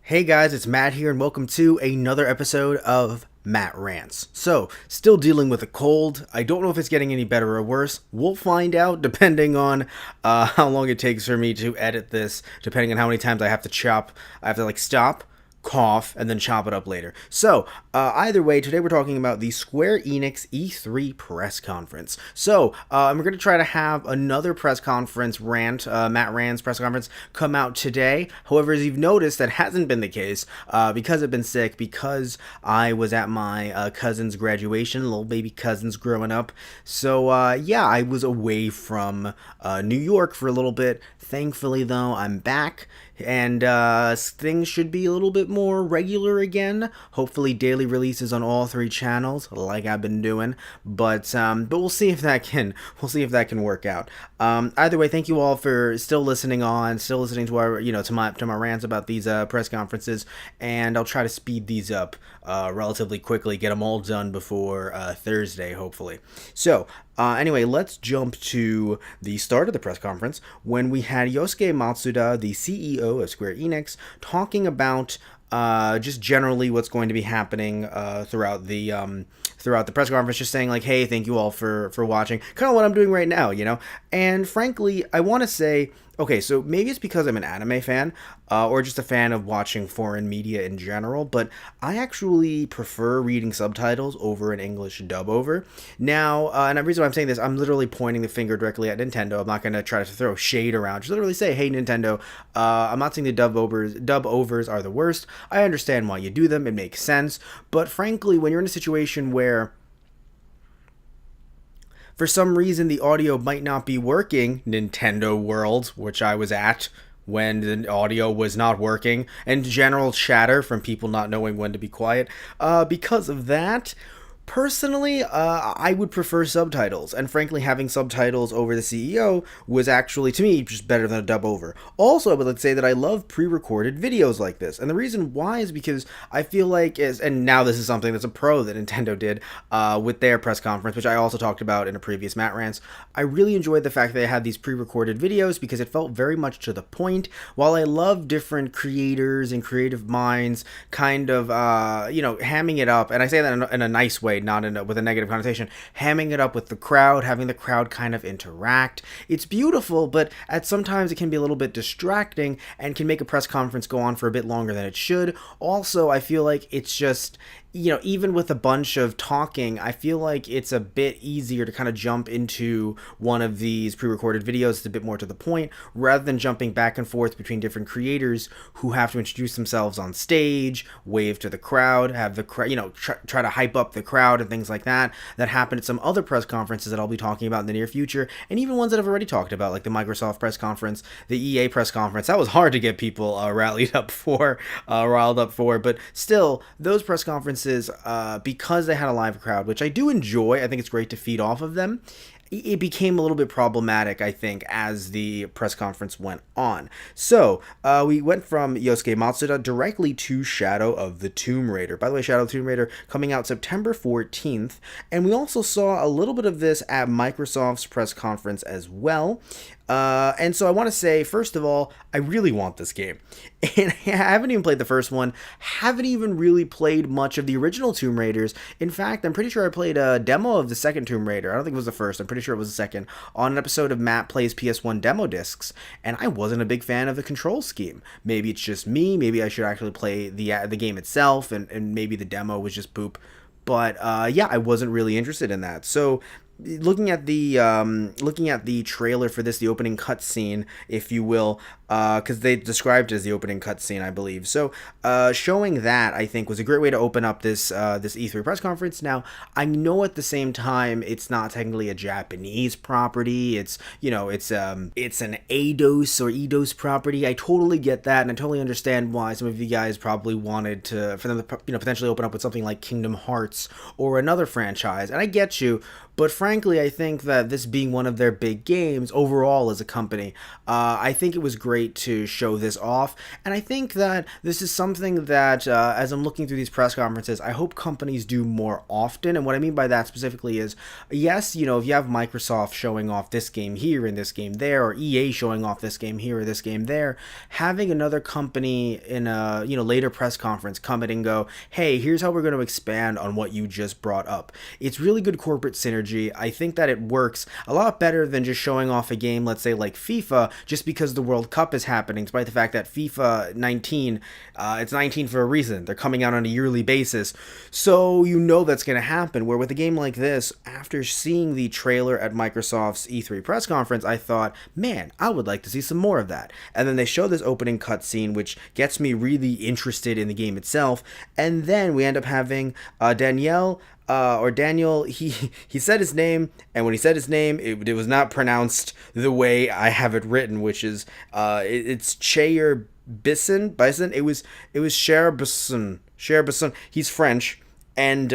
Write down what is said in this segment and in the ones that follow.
Hey guys, it's Matt here, and welcome to another episode of Matt Rants. So, still dealing with a cold. I don't know if it's getting any better or worse. We'll find out depending on how long it takes for me to edit this, depending on how many times I have to stop, cough, and then chop it up later. So, either way, today we're talking about the Square Enix E3 press conference. So, we're going to try to have another press conference Matt Rant's press conference, come out today. However, as you've noticed, that hasn't been the case because I've been sick, because I was at my cousin's graduation, little baby cousins growing up. So, I was away from New York for a little bit. Thankfully, though, I'm back, and things should be a little bit more regular again. Hopefully, daily releases on all three channels, like I've been doing. But we'll see if that can work out. Either way, thank you all for still listening to our to my rants about these press conferences, and I'll try to speed these up relatively quickly, get them all done before Thursday, hopefully. So. Anyway, let's jump to the start of the press conference when we had Yosuke Matsuda, the CEO of Square Enix, talking about just generally what's going to be happening throughout the press conference, just saying like, hey, thank you all for watching, kind of what I'm doing right now, And frankly, I want to say, okay, so maybe it's because I'm an anime fan, or just a fan of watching foreign media in general, but I actually prefer reading subtitles over an English dub over. Now, and the reason why I'm saying this, I'm literally pointing the finger directly at Nintendo. I'm not going to try to throw shade around. Just literally say, hey, Nintendo, I'm not saying the dub overs are the worst. I understand why you do them. It makes sense. But frankly, when you're in a situation where for some reason the audio might not be working, Nintendo World, which I was at when the audio was not working, and general chatter from people not knowing when to be quiet, because of that, personally, I would prefer subtitles, and frankly, having subtitles over the CEO was actually, to me, just better than a dub over. Also, I would like to say that I love pre-recorded videos like this, and the reason why is because I feel like, and now this is something that's a pro that Nintendo did with their press conference, which I also talked about in a previous Matt Rants. I really enjoyed the fact that they had these pre-recorded videos because it felt very much to the point. While I love different creators and creative minds kind of, hamming it up, and I say that in a nice way, not with a negative connotation, hamming it up with the crowd, having the crowd kind of interact. It's beautiful, but sometimes it can be a little bit distracting and can make a press conference go on for a bit longer than it should. Also, I feel like it's just, even with a bunch of talking, I feel like it's a bit easier to kind of jump into one of these pre-recorded videos. It's a bit more to the point, rather than jumping back and forth between different creators who have to introduce themselves on stage, wave to the crowd, have the crowd, try to hype up the crowd and things like that. That happened at some other press conferences that I'll be talking about in the near future, and even ones that I've already talked about, like the Microsoft press conference, the EA press conference. That was hard to get people riled up for, but still, those press conferences, because they had a live crowd, which I do enjoy, I think it's great to feed off of them, it became a little bit problematic, I think, as the press conference went on. So, we went from Yosuke Matsuda directly to Shadow of the Tomb Raider. By the way, Shadow of the Tomb Raider coming out September 14th, and we also saw a little bit of this at Microsoft's press conference as well. And so I want to say, first of all, I really want this game. And I haven't even played the first one, haven't even really played much of the original Tomb Raiders. In fact, I'm pretty sure I played a demo of the second Tomb Raider. I don't think it was the first, I'm pretty sure it was the second, on an episode of Matt Plays PS1 demo discs, and I wasn't a big fan of the control scheme. Maybe it's just me, maybe I should actually play the game itself, and maybe the demo was just poop. But I wasn't really interested in that. So looking at the trailer for this, the opening cutscene, if you will, because they described it as the opening cutscene, I believe. So, showing that, I think, was a great way to open up this E3 press conference. Now, I know at the same time it's not technically a Japanese property. It's an Eidos or Eidos property. I totally get that, and I totally understand why some of you guys probably wanted for them to potentially open up with something like Kingdom Hearts or another franchise, and I get you. But frankly, I think that this being one of their big games overall as a company, I think it was great great to show this off. And I think that this is something that, as I'm looking through these press conferences, I hope companies do more often. And what I mean by that specifically is, yes, if you have Microsoft showing off this game here and this game there, or EA showing off this game here or this game there, having another company in a later press conference come in and go, hey, here's how we're going to expand on what you just brought up. It's really good corporate synergy. I think that it works a lot better than just showing off a game, let's say like FIFA, just because the World Cup is happening, despite the fact that FIFA 19, it's 19 for a reason. They're coming out on a yearly basis. So that's going to happen. Where with a game like this, after seeing the trailer at Microsoft's E3 press conference, I thought, man, I would like to see some more of that. And then they show this opening cutscene, which gets me really interested in the game itself. And then we end up having Daniel, he said his name, and when he said his name, it was not pronounced the way I have it written, which is it's Chair Bison. It was Cher Bison. He's French, and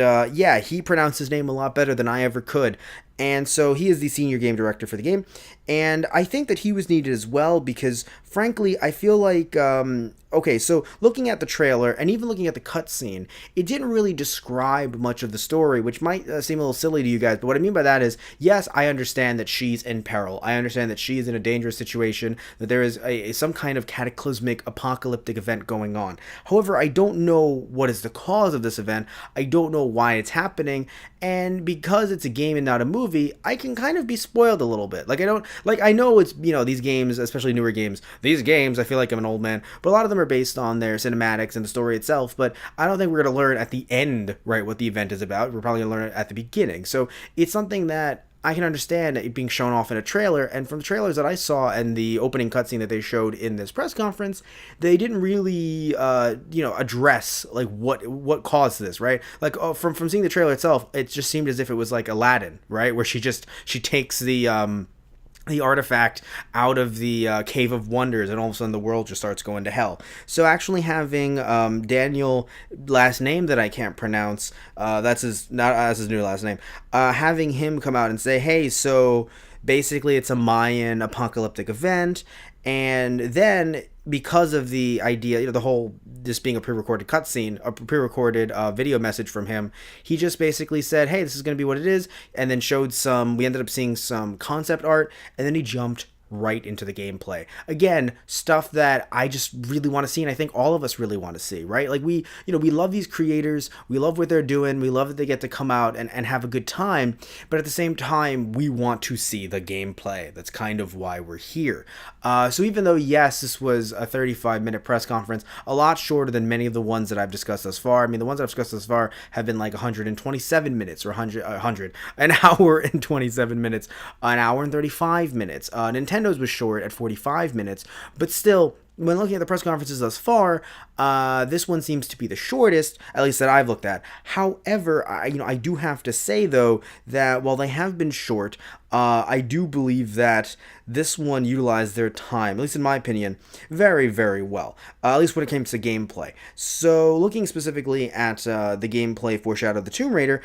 he pronounced his name a lot better than I ever could. And so he is the senior game director for the game. And I think that he was needed as well because, frankly, I feel like, so looking at the trailer and even looking at the cutscene, it didn't really describe much of the story, which might seem a little silly to you guys. But what I mean by that is, yes, I understand that she's in peril. I understand that she is in a dangerous situation, that there is some kind of cataclysmic apocalyptic event going on. However, I don't know what is the cause of this event. I don't know why it's happening. And because it's a game and not a movie, I can kind of be spoiled a little bit. I know it's, these games, especially newer games, I feel like I'm an old man, but a lot of them are based on their cinematics and the story itself, but I don't think we're going to learn at the end, right, what the event is about. We're probably going to learn it at the beginning. So it's something that I can understand it being shown off in a trailer, and from the trailers that I saw and the opening cutscene that they showed in this press conference, they didn't really, address like what caused this, right? Like from seeing the trailer itself, it just seemed as if it was like Aladdin, right, where she takes the artifact out of the Cave of Wonders, and all of a sudden the world just starts going to hell. So actually having Daniel, last name that I can't pronounce, that's his new last name, having him come out and say, hey, so basically it's a Mayan apocalyptic event, and then because of the idea, the whole this being a pre-recorded cutscene, a pre-recorded video message from him, he just basically said, hey, this is going to be what it is, and then we ended up seeing some concept art, and then he jumped right into the gameplay. Again, stuff that I just really want to see, and I think all of us really want to see, right? Like we love these creators, we love what they're doing, we love that they get to come out and have a good time, but at the same time, we want to see the gameplay. That's kind of why we're here. So even though, yes, this was a 35-minute press conference, a lot shorter than many of the ones that I've discussed thus far. I mean, the ones I've discussed thus far have been like 127 minutes or 100, an hour and 27 minutes, an hour and 35 minutes. Nintendo's was short at 45 minutes, but still, when looking at the press conferences thus far, this one seems to be the shortest, at least that I've looked at. However, I do have to say, though, that while they have been short, I do believe that this one utilized their time, at least in my opinion, very, very well, at least when it came to gameplay. So, looking specifically at the gameplay for Shadow of the Tomb Raider,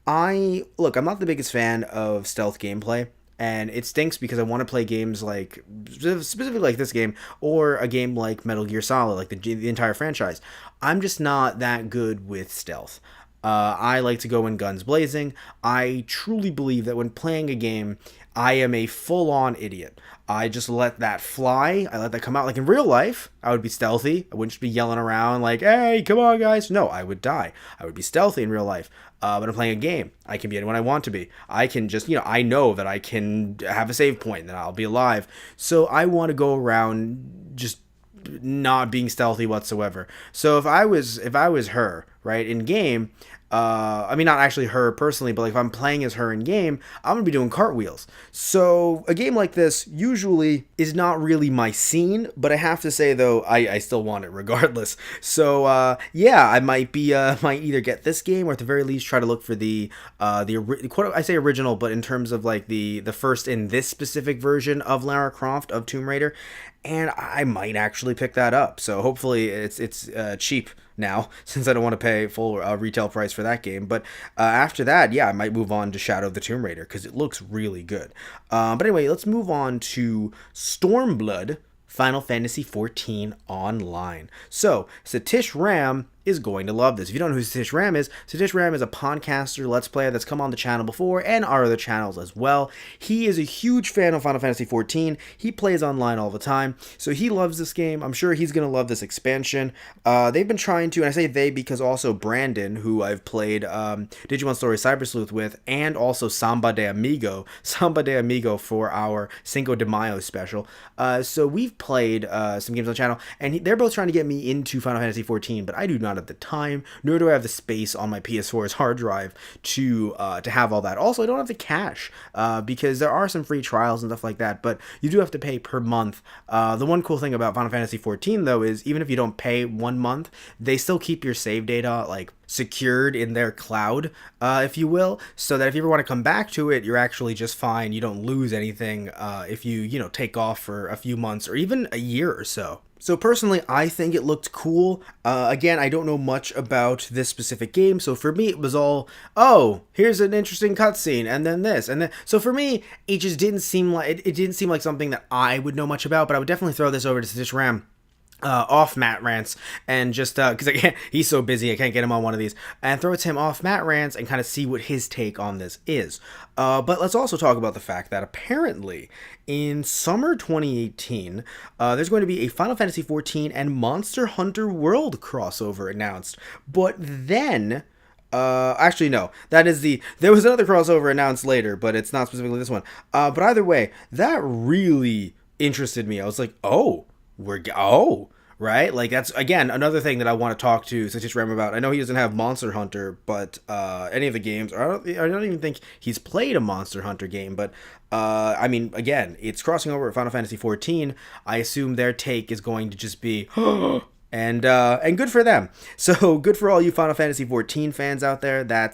I'm not the biggest fan of stealth gameplay. And it stinks because I want to play games like, specifically like this game, or a game like Metal Gear Solid, like the entire franchise. I'm just not that good with stealth. I like to go in guns blazing. I truly believe that when playing a game, I am a full-on idiot. I just let that fly. I let that come out. Like in real life, I would be stealthy. I wouldn't just be yelling around like, hey, come on, guys. No, I would die. I would be stealthy in real life. But I'm playing a game. I can be anyone I want to be. I can just, I know that I can have a save point and then I'll be alive. So I want to go around just not being stealthy whatsoever. So if I was her, right, in game, not actually her personally, but like if I'm playing as her in game, I'm gonna be doing cartwheels. So a game like this usually is not really my scene, but I have to say though, I still want it regardless. So I might either get this game or at the very least try to look for I say original, but in terms of like the first in this specific version of Lara Croft of Tomb Raider, and I might actually pick that up. So hopefully it's cheap now, since I don't want to pay full retail price for that game. But after that, I might move on to Shadow of the Tomb Raider because it looks really good. But anyway, let's move on to Stormblood Final Fantasy XIV Online. So, Satish Ram is going to love this. If you don't know who Satish Ram is a podcaster, let's player that's come on the channel before and our other channels as well. He is a huge fan of Final Fantasy XIV. He plays online all the time, so he loves this game. I'm sure he's going to love this expansion. They've been trying to, and I say they because also Brandon, who I've played Digimon Story Cyber Sleuth with, and also Samba de Amigo for our Cinco de Mayo special. So we've played some games on the channel, and they're both trying to get me into Final Fantasy XIV, but I do not at the time, nor do I have the space on my PS4's hard drive to have all that. Also, I don't have the cash because there are some free trials and stuff like that, but you do have to pay per month. The one cool thing about Final Fantasy XIV, though, is even if you don't pay 1 month, they still keep your save data like secured in their cloud, if you will, so that if you ever want to come back to it, you're actually just fine. You don't lose anything if you take off for a few months or even a year or so. So personally, I think it looked cool. Again, I don't know much about this specific game, so for me, it was all, oh, here's an interesting cutscene, and then this, and then. So for me, it just didn't seem like it didn't seem like something that I would know much about. But I would definitely throw this over to Satish Ram. Off Matt Rants, and just because he's so busy, I can't get him on one of these, and throw it to him off Matt Rants and kind of see what his take on this is. But let's also talk about the fact that apparently in summer 2018, there's going to be a Final Fantasy XIV and Monster Hunter World crossover announced. But then actually, no. There was another crossover announced later, but it's not specifically this one. But either way, that really interested me. I was like, right? Like, that's, again, another thing that I want to talk to Satish Ram about. I know he doesn't have Monster Hunter, but any of the games, or I don't even think he's played a Monster Hunter game, but I mean, again, it's crossing over at Final Fantasy XIV. I assume their take is going to just be and good for them. So good for all you Final Fantasy XIV fans out there. That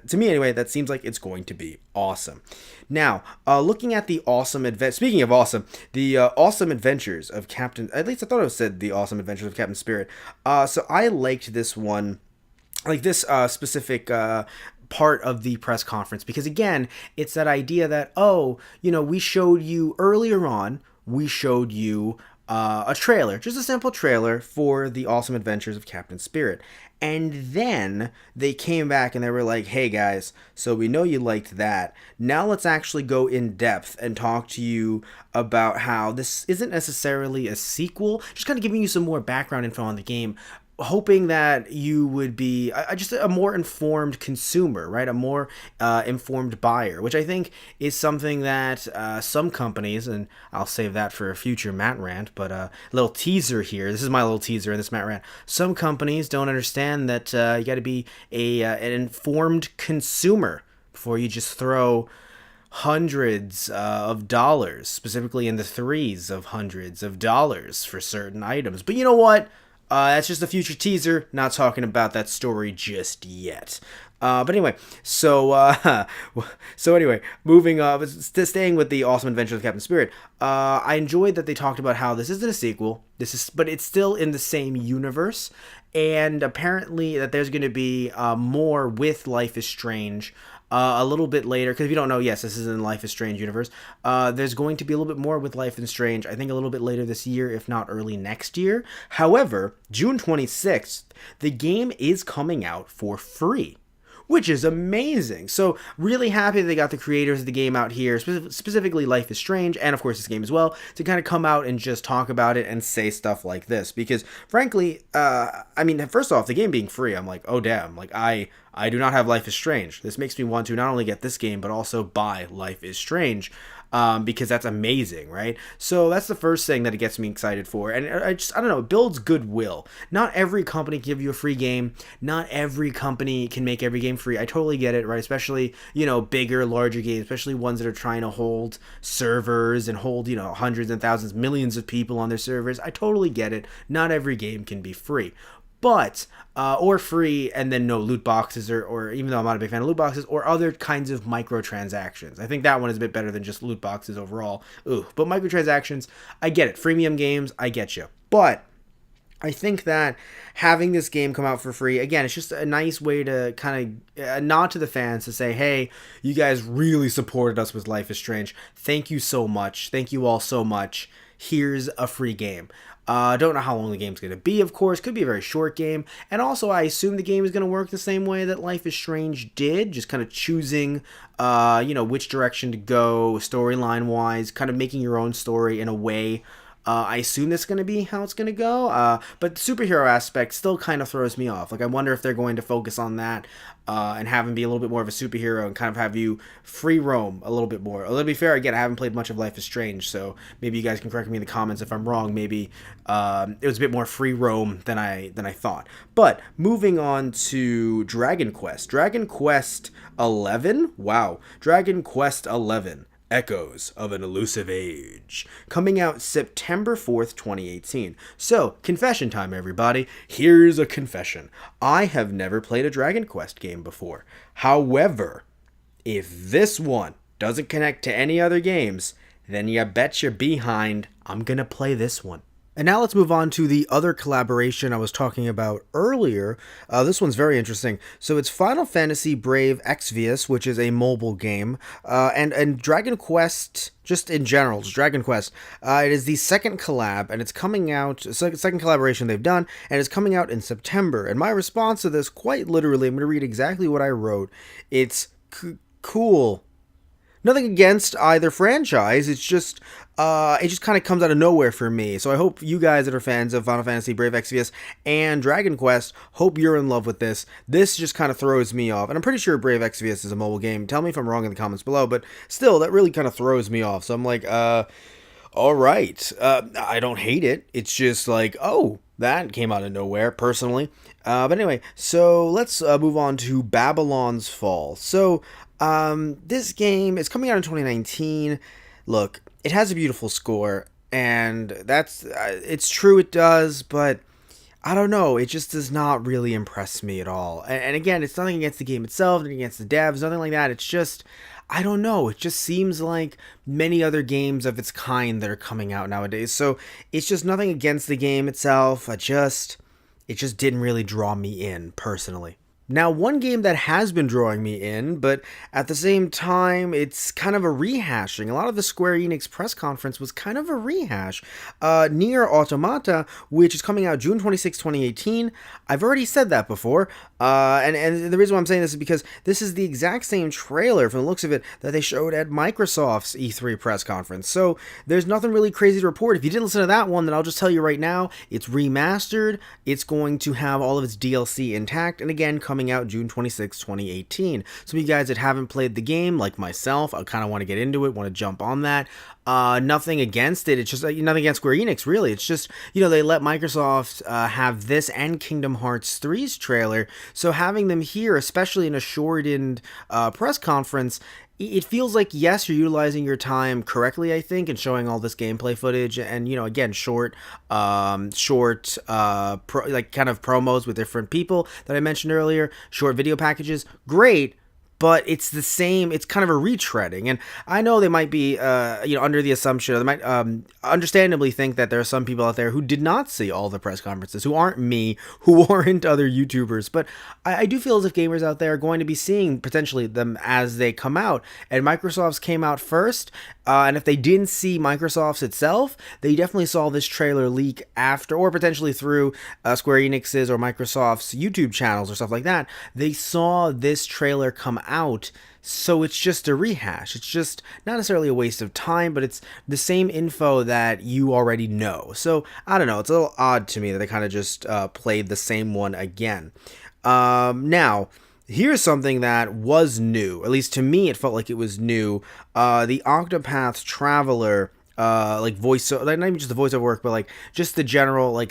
to me anyway, that seems like it's going to be awesome. Now, looking at the awesome speaking of awesome, the awesome adventures of Captain. At least I thought it said the awesome adventures of Captain Spirit. So I liked this one, like this specific. Part of the press conference, because again, it's that idea that, we showed you earlier on, a trailer, just a simple trailer for the awesome adventures of Captain Spirit. And then they came back and they were like, hey guys, so we know you liked that. Now let's actually go in depth and talk to you about how this isn't necessarily a sequel, just kind of giving you some more background info on the game, hoping that you would be just a more informed consumer, right? A more informed buyer, which I think is something that some companies, and I'll save that for a future Matt Rant, but a little teaser here. This is my little teaser in this Matt Rant. Some companies don't understand that you got to be an informed consumer before you just throw hundreds of dollars, specifically in the threes of hundreds of dollars for certain items. But you know what? That's just a future teaser, not talking about that story just yet. But anyway, so anyway, moving on, staying with the awesome adventures of Captain Spirit, I enjoyed that they talked about how this isn't a sequel, but it's still in the same universe, and apparently that there's going to be more with Life is Strange a little bit later, because if you don't know, yes, this is in Life is Strange universe. There's going to be a little bit more with Life is Strange, I think a little bit later this year, if not early next year. However, June 26th, the game is coming out for free, which is amazing. So really happy they got the creators of the game out here, specifically Life is Strange, and of course this game as well, to kind of come out and just talk about it and say stuff like this. Because frankly, I mean, first off, the game being free, I'm like, oh damn, like I do not have Life is Strange. This makes me want to not only get this game, but also buy Life is Strange. Because that's amazing, right? So that's the first thing that it gets me excited for. And I don't know, it builds goodwill. Not every company can give you a free game. Not every company can make every game free. I totally get it, right? Especially, bigger, larger games, especially ones that are trying to hold servers and hold, hundreds and thousands, millions of people on their servers. I totally get it. Not every game can be free. But, or free and then no loot boxes, or even though I'm not a big fan of loot boxes, or other kinds of microtransactions. I think that one is a bit better than just loot boxes overall. But microtransactions, I get it. Freemium games, I get you. But I think that having this game come out for free, again, it's just a nice way to kind of nod to the fans to say, hey, you guys really supported us with Life is Strange. Thank you so much. Thank you all so much. here's a free game. Don't know how long the game's going to be, of course. Could be a very short game. And also, I assume the game is going to work the same way that Life is Strange did, just kind of choosing, which direction to go storyline-wise, kind of making your own story in a way. I assume that's going to be how it's going to go, but the superhero aspect still kind of throws me off. Like, I wonder if they're going to focus on that and have him be a little bit more of a superhero and kind of have you free roam a little bit more. To be fair, again, I haven't played much of Life is Strange, so maybe you guys can correct me in the comments if I'm wrong. Maybe it was a bit more free roam than I thought. But moving on to Dragon Quest. Dragon Quest 11? Wow. Dragon Quest 11. Echoes of an Elusive Age, coming out September 4th, 2018. So, confession time, everybody. Here's a confession. I have never played a Dragon Quest game before. However, if this one doesn't connect to any other games, then you bet your behind I'm gonna play this one. And now let's move on to the other collaboration I was talking about earlier. This one's very interesting. So it's Final Fantasy Brave Exvius, which is a mobile game, and Dragon Quest, just in general, just Dragon Quest. It is the second collab, and it's coming out, second collaboration they've done, and it's coming out in September. And my response to this, quite literally, I'm going to read exactly what I wrote. It's cool. Nothing against either franchise, it's just, it just kind of comes out of nowhere for me. So I hope you guys that are fans of Final Fantasy Brave Exvius and Dragon Quest, hope you're in love with this. This just kind of throws me off. And I'm pretty sure Brave Exvius is a mobile game. Tell me if I'm wrong in the comments below, but still, that really kind of throws me off. So I'm like, alright, I don't hate it. It's just like, oh, that came out of nowhere, personally. But anyway, so let's move on to Babylon's Fall. So, this game is coming out in 2019. Look, it has a beautiful score, and that's, it's true it does, but I don't know, it just does not really impress me at all. And again, it's nothing against the game itself, nothing against the devs, nothing like that. It's just, I don't know, it just seems like many other games of its kind that are coming out nowadays. So it's just nothing against the game itself. It just didn't really draw me in, personally. Now, one game that has been drawing me in, but at the same time, it's kind of a rehashing. A lot of the Square Enix press conference was kind of a rehash. Nier Automata, which is coming out June 26, 2018. I've already said that before, and the reason why I'm saying this is because this is the exact same trailer, from the looks of it, that they showed at Microsoft's E3 press conference. So, there's nothing really crazy to report. If you didn't listen to that one, then I'll just tell you right now, it's remastered, it's going to have all of its DLC intact, and again, coming out June 26, 2018. Some of you guys that haven't played the game, like myself, I kind of want to get into it, want to jump on that. Nothing against it. It's just nothing against Square Enix, really. It's just, they let Microsoft have this and Kingdom Hearts 3's trailer. So having them here, especially in a shortened press conference, it feels like, yes, you're utilizing your time correctly, I think, and showing all this gameplay footage and, again, short, kind of promos with different people that I mentioned earlier, short video packages, great. But it's the same, it's kind of a retreading. And I know they might be, under the assumption, or they might understandably think that there are some people out there who did not see all the press conferences, who aren't me, who aren't other YouTubers. But I do feel as if gamers out there are going to be seeing potentially them as they come out. And Microsoft's came out first. And if they didn't see Microsoft's itself, they definitely saw this trailer leak after, or potentially through Square Enix's or Microsoft's YouTube channels or stuff like that. They saw this trailer come out, so it's just a rehash. It's just not necessarily a waste of time, but it's the same info that you already know. So, I don't know, it's a little odd to me that they kind of just played the same one again. Now, here's something that was new. At least to me, it felt like it was new. The Octopath Traveler, voice, not even just the voiceover work, but like just the general, like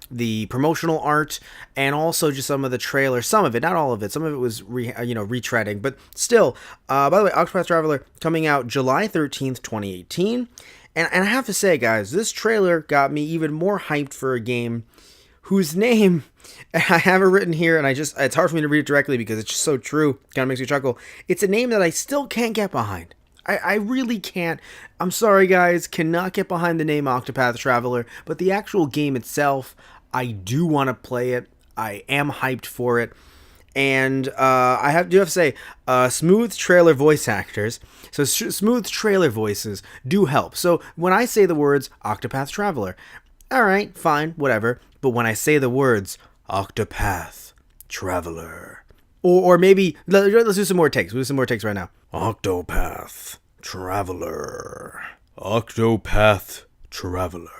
the promotional art, and also just some of the trailer, some of it, not all of it. Some of it was retreading, but still. By the way, Octopath Traveler coming out July 13th, 2018. And I have to say, guys, this trailer got me even more hyped for a game whose name I have it written here, and it's hard for me to read it directly because it's just so true. Kind of makes me chuckle. It's a name that I still can't get behind. I really can't. I'm sorry, guys. Cannot get behind the name Octopath Traveler, but the actual game itself, I do want to play it. I am hyped for it. And do have to say, smooth trailer voice actors. So smooth trailer voices do help. So when I say the words Octopath Traveler, all right, fine, whatever. But when I say the words Octopath Traveler, or maybe let's do some more takes. We'll do some more takes right now. Octopath Traveler. Octopath Traveler.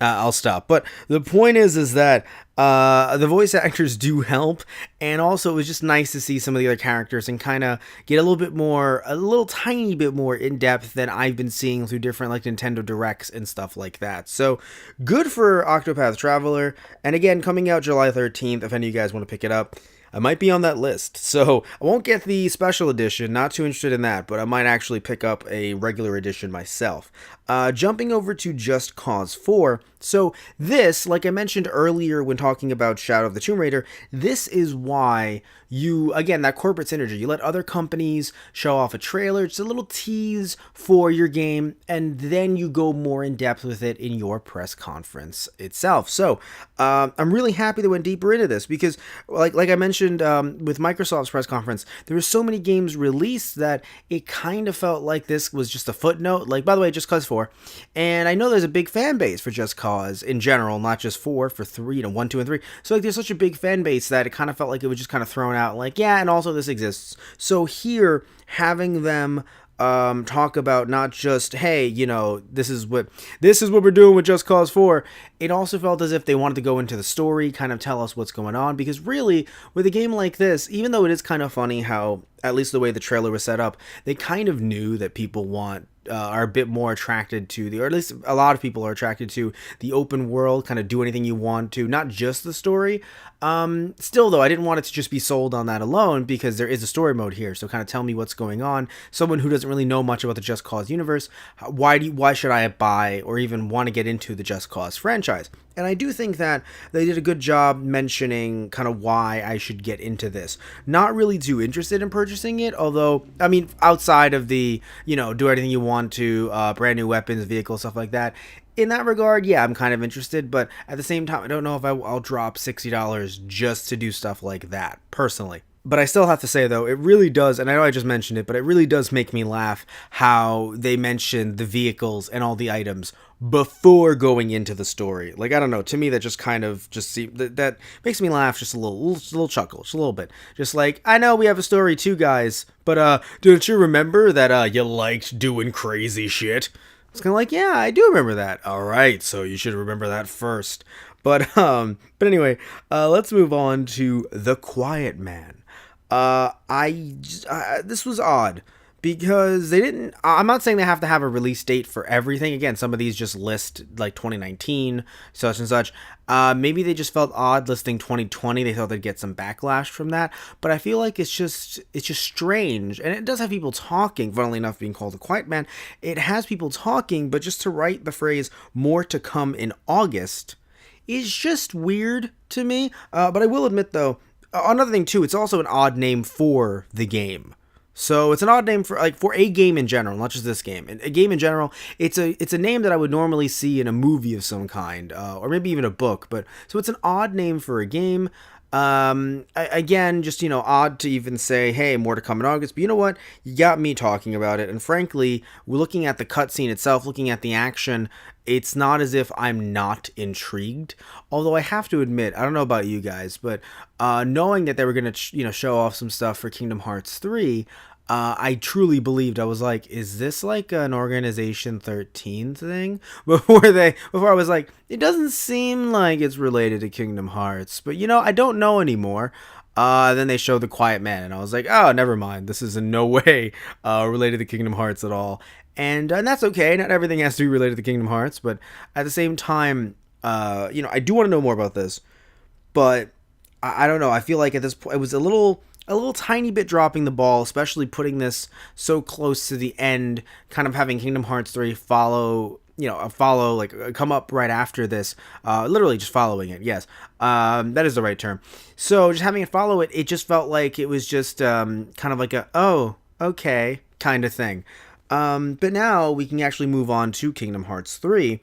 I'll stop. But the point is that the voice actors do help, and also it was just nice to see some of the other characters and kind of get a little tiny bit more in depth than I've been seeing through different like Nintendo Directs and stuff like that. So good for Octopath Traveler, and again, coming out July 13th. If any of you guys want to pick it up, I might be on that list. So I won't get the special edition, not too interested in that, but I might actually pick up a regular edition myself. Jumping over to Just Cause 4. So this, like I mentioned earlier when talking about Shadow of the Tomb Raider, this is why again, that corporate synergy, you let other companies show off a trailer, just a little tease for your game, and then you go more in depth with it in your press conference itself. So I'm really happy they went deeper into this because, like I mentioned with Microsoft's press conference, there were so many games released that it kind of felt like this was just a footnote. Like, by the way, Just Cause 4, and I know there's a big fan base for Just Cause in general, not just 4, for 3, 1, 2, and 3. So like, there's such a big fan base that it kind of felt like it was just kind of thrown out, like, yeah, and also this exists. So here, having them talk about not just, hey, this is what we're doing with Just Cause 4. It also felt as if they wanted to go into the story, kind of tell us what's going on, because really, with a game like this, even though it is kind of funny how, at least the way the trailer was set up, they kind of knew that people are a bit more attracted to or at least a lot of people are attracted to the open world, kind of do anything you want to, not just the story. Still though, I didn't want it to just be sold on that alone, because there is a story mode here, so kind of tell me what's going on. Someone who doesn't really know much about the Just Cause universe, why should I buy or even want to get into the Just Cause franchise? And I do think that they did a good job mentioning kind of why I should get into this. Not really too interested in purchasing it, although, I mean, outside of the, do anything you want to, brand new weapons, vehicles, stuff like that. In that regard, yeah, I'm kind of interested, but at the same time, I don't know if I'll drop $60 just to do stuff like that, personally. But I still have to say, though, it really does, and I know I just mentioned it, but it really does make me laugh how they mention the vehicles and all the items before going into the story. Like, I don't know, to me that just kind of that makes me laugh just a little chuckle, just a little bit. Just like, I know we have a story too, guys, but don't you remember that you liked doing crazy shit? It's kind of like, yeah, I do remember that. All right, so you should remember that first. But anyway, let's move on to The Quiet Man. This was odd because they didn't. I'm not saying they have to have a release date for everything. Again, some of these just list like 2019, such and such. Maybe they just felt odd listing 2020. They thought they'd get some backlash from that. But I feel like it's just strange, and it does have people talking. Funnily enough, being called The Quiet Man, it has people talking. But just to write the phrase "more to come in August" is just weird to me. But I will admit though. Another thing too, it's also an odd name for the game. So it's an odd name for a game in general, not just this game. A game in general, it's a name that I would normally see in a movie of some kind, or maybe even a book. But so it's an odd name for a game. Again, just, odd to even say, hey, more to come in August. But you know what? You got me talking about it. And frankly, we're looking at the cutscene itself, looking at the action. It's not as if I'm not intrigued. Although I have to admit, I don't know about you guys, but knowing that they were going to, I off some stuff for Kingdom Hearts 3, I truly believed. I was like, is this like an Organization 13 thing? Before I was like, it doesn't seem like it's related to Kingdom Hearts, but I don't know anymore. Then they showed The Quiet Man, and I was like, oh, never mind. This is in no way related to Kingdom Hearts at all. And that's okay. Not everything has to be related to Kingdom Hearts, but at the same time, I do want to know more about this, but I don't know. I feel like at this point, it was a little tiny bit dropping the ball, especially putting this so close to the end, kind of having Kingdom Hearts 3 come up right after this, literally just following it. Yes, that is the right term. So just having it follow it, it just felt like it was just kind of like a, oh, okay, kind of thing. But now we can actually move on to Kingdom Hearts 3.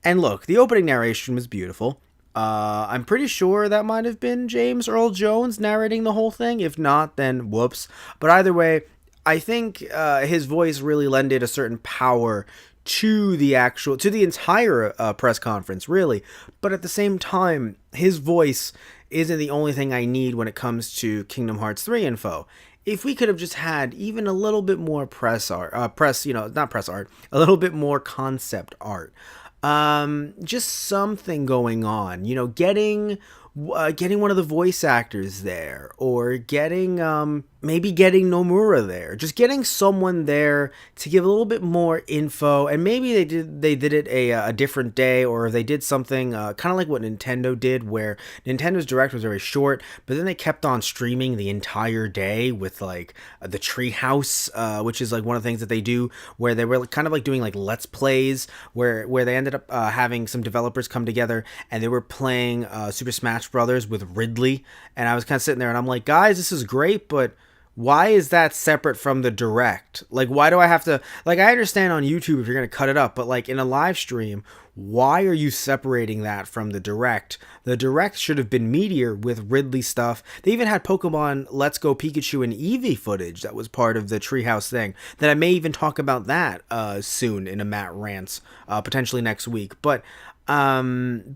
And look, the opening narration was beautiful. I'm pretty sure that might have been James Earl Jones narrating the whole thing. If not, then whoops. But either way, I think his voice really lended a certain power to the entire press conference, really. But at the same time, his voice isn't the only thing I need when it comes to Kingdom Hearts 3 info. If we could have just had even a little bit more press art, not press art, a little bit more concept art, just something going on, getting one of the voice actors there, or maybe getting Nomura there, just getting someone there to give a little bit more info. And maybe they did it a different day, or they did something kind of like what Nintendo did, where Nintendo's Direct was very short, but then they kept on streaming the entire day with like the Treehouse, which is like one of the things that they do, where they were kind of like doing like Let's Plays, where they ended up having some developers come together and they were playing Super Smash Brothers with Ridley. And I was kind of sitting there and I'm like, guys, this is great, but why is that separate from the Direct? Like, why do I have to, like, I understand on YouTube if you're going to cut it up, but like in a live stream, why are you separating that from the Direct? The Direct should have been meatier with Ridley stuff. They even had Pokemon Let's Go Pikachu and Eevee footage that was part of the Treehouse thing, that I may even talk about that soon in a Matt Rants, potentially next week. But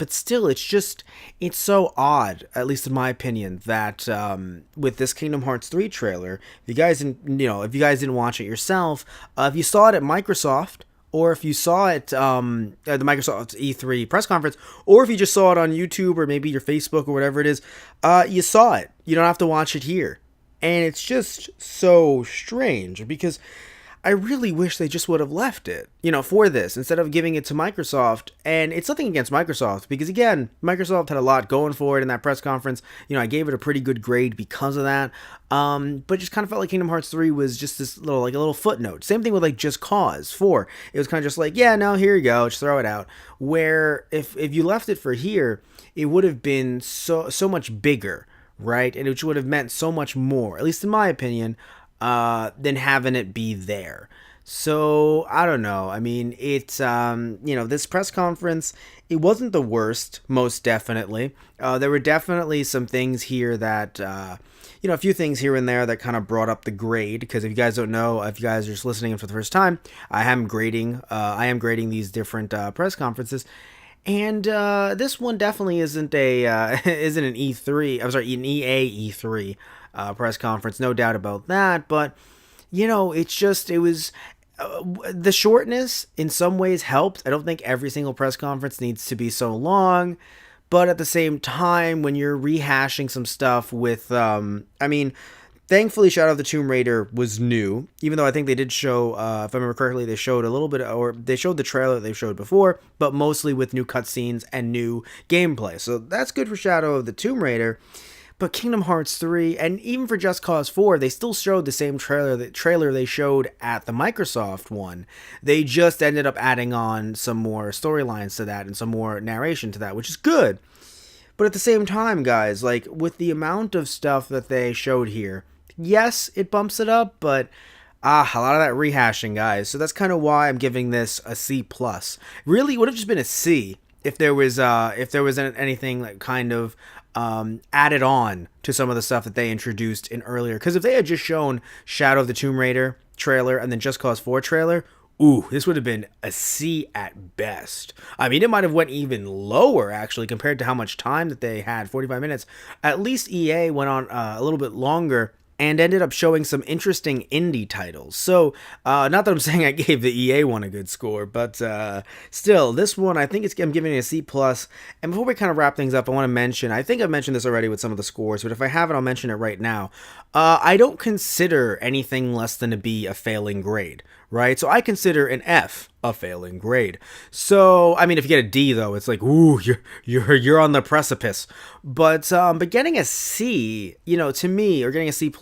still, it's so odd, at least in my opinion, that with this Kingdom Hearts 3 trailer, if you guys didn't watch it yourself, if you saw it at Microsoft, or if you saw it at the Microsoft E3 press conference, or if you just saw it on YouTube or maybe your Facebook or whatever it is, you saw it. You don't have to watch it here. And it's just so strange, because I really wish they just would have left it, for this, instead of giving it to Microsoft. And it's nothing against Microsoft, because again, Microsoft had a lot going for it in that press conference. I gave it a pretty good grade because of that. But just kind of felt like Kingdom Hearts 3 was just this little, like a little footnote. Same thing with like Just Cause 4. It was kind of just like, yeah, no, here you go, just throw it out. Where if you left it for here, it would have been so much bigger, right? And it would have meant so much more, at least in my opinion, than having it be there. So I don't know. I mean, it's this press conference, it wasn't the worst, most definitely. There were definitely some things here that a few things here and there that kind of brought up the grade. Because if you guys don't know, if you guys are just listening in for the first time, I am grading these different press conferences. And this one definitely isn't an E3. I'm sorry, an EA E3 press conference, no doubt about that. But it was the shortness in some ways helped. I don't think every single press conference needs to be so long, but at the same time, when you're rehashing some stuff with, thankfully, Shadow of the Tomb Raider was new, even though I think they did show, if I remember correctly, they showed a little bit, or they showed the trailer that they've showed before, but mostly with new cutscenes and new gameplay. So that's good for Shadow of the Tomb Raider. But Kingdom Hearts 3, and even for Just Cause 4, they still showed the same trailer they showed at the Microsoft one. They just ended up adding on some more storylines to that and some more narration to that, which is good. But at the same time, guys, like, with the amount of stuff that they showed here, yes, it bumps it up, but a lot of that rehashing, guys. So that's kind of why I'm giving this a C+. Really, it would have just been a C if there was anything like kind of added on to some of the stuff that they introduced in earlier. Because if they had just shown Shadow of the Tomb Raider trailer and then Just Cause 4 trailer, this would have been a C at best. I mean, it might have went even lower, actually, compared to how much time that they had, 45 minutes. At least EA went on a little bit longer and ended up showing some interesting indie titles. So, not that I'm saying I gave the EA one a good score, but still, this one, I think I'm giving it a C+. And before we kind of wrap things up, I want to mention, I think I've mentioned this already with some of the scores, but if I haven't, I'll mention it right now. I don't consider anything less than a B a failing grade, right? So I consider an F a failing grade. So, I mean, if you get a D, though, it's like, ooh, you're on the precipice. But getting a C, to me, or getting a C+,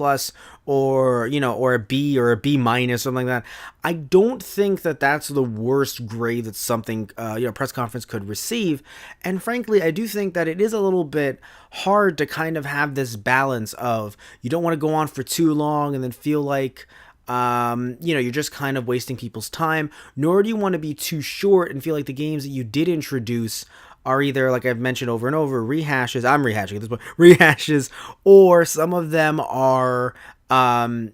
or a B or a B minus, something like that, I don't think that that's the worst grade that something, press conference could receive. And frankly, I do think that it is a little bit hard to kind of have this balance of, you don't want to go on for too long and then feel like, you're just kind of wasting people's time, nor do you want to be too short and feel like the games that you did introduce are either, like I've mentioned over and over, rehashes. I'm rehashing at this point. Rehashes, or some of them are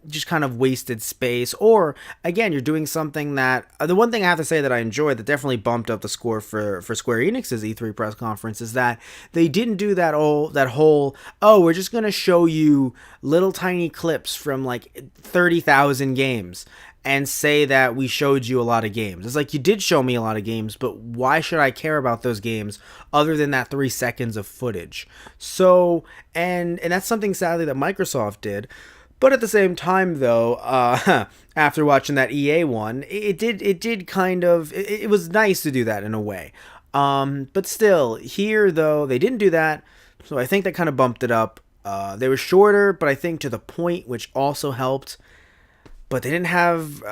just kind of wasted space. Or again, you're doing something that the one thing I have to say that I enjoyed that definitely bumped up the score for Square Enix's E3 press conference is that they didn't do that whole, oh, we're just gonna show you little tiny clips from like 30,000 games and say that we showed you a lot of games. It's like, you did show me a lot of games, but why should I care about those games other than that 3 seconds of footage? So, and that's something sadly that Microsoft did. But at the same time, though, after watching that EA one, it did kind of, it was nice to do that in a way. But still, here though, they didn't do that, so I think that kind of bumped it up. They were shorter, but I think to the point, which also helped. But they didn't have,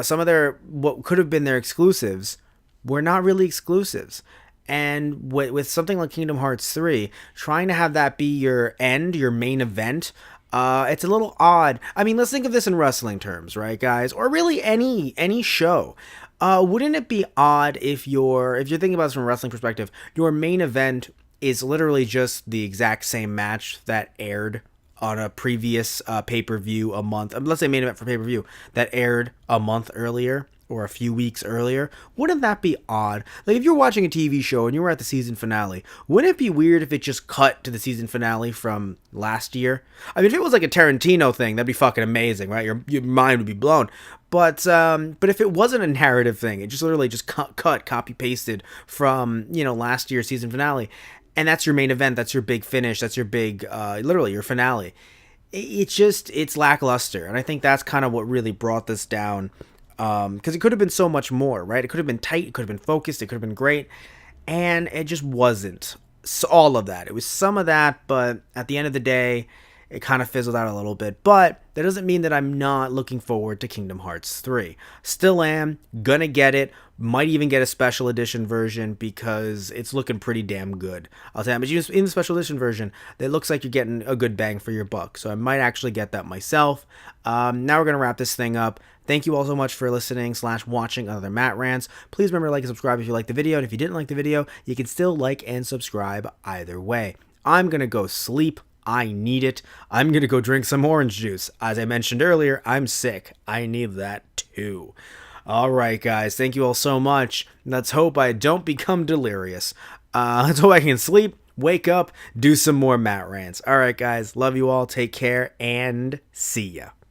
some of their, what could have been their exclusives were not really exclusives. And with something like Kingdom Hearts 3, trying to have that be your main event, it's a little odd. I mean, let's think of this in wrestling terms, right, guys? Or really any show. Wouldn't it be odd if you're thinking about this from a wrestling perspective, your main event is literally just the exact same match that aired on a previous pay-per-view a month, let's say main event for pay-per-view, that aired a month earlier or a few weeks earlier? Wouldn't that be odd? Like, if you're watching a TV show and you were at the season finale, wouldn't it be weird if it just cut to the season finale from last year? I mean, if it was like a Tarantino thing, that'd be fucking amazing, right? Your mind would be blown. But if it wasn't a narrative thing, it just literally just cut copy pasted from last year's season finale, and that's your main event, that's your big finish, that's your big, literally your finale. It's lackluster, and I think that's kind of what really brought this down, because it could have been so much more, right? It could have been tight, it could have been focused, it could have been great, and it just wasn't all of that. It was some of that, but at the end of the day, it kind of fizzled out a little bit. But that doesn't mean that I'm not looking forward to Kingdom Hearts 3. Still am. Gonna get it. Might even get a special edition version because it's looking pretty damn good. I'll tell you, but in the special edition version, it looks like you're getting a good bang for your buck. So I might actually get that myself. Now we're going to wrap this thing up. Thank you all so much for listening / watching other Matt Rants. Please remember to like and subscribe if you liked the video. And if you didn't like the video, you can still like and subscribe either way. I'm going to go sleep. I need it. I'm going to go drink some orange juice. As I mentioned earlier, I'm sick. I need that too. All right, guys. Thank you all so much. Let's hope I don't become delirious. Let's hope I can sleep, wake up, do some more Matt Rants. All right, guys. Love you all. Take care and see ya.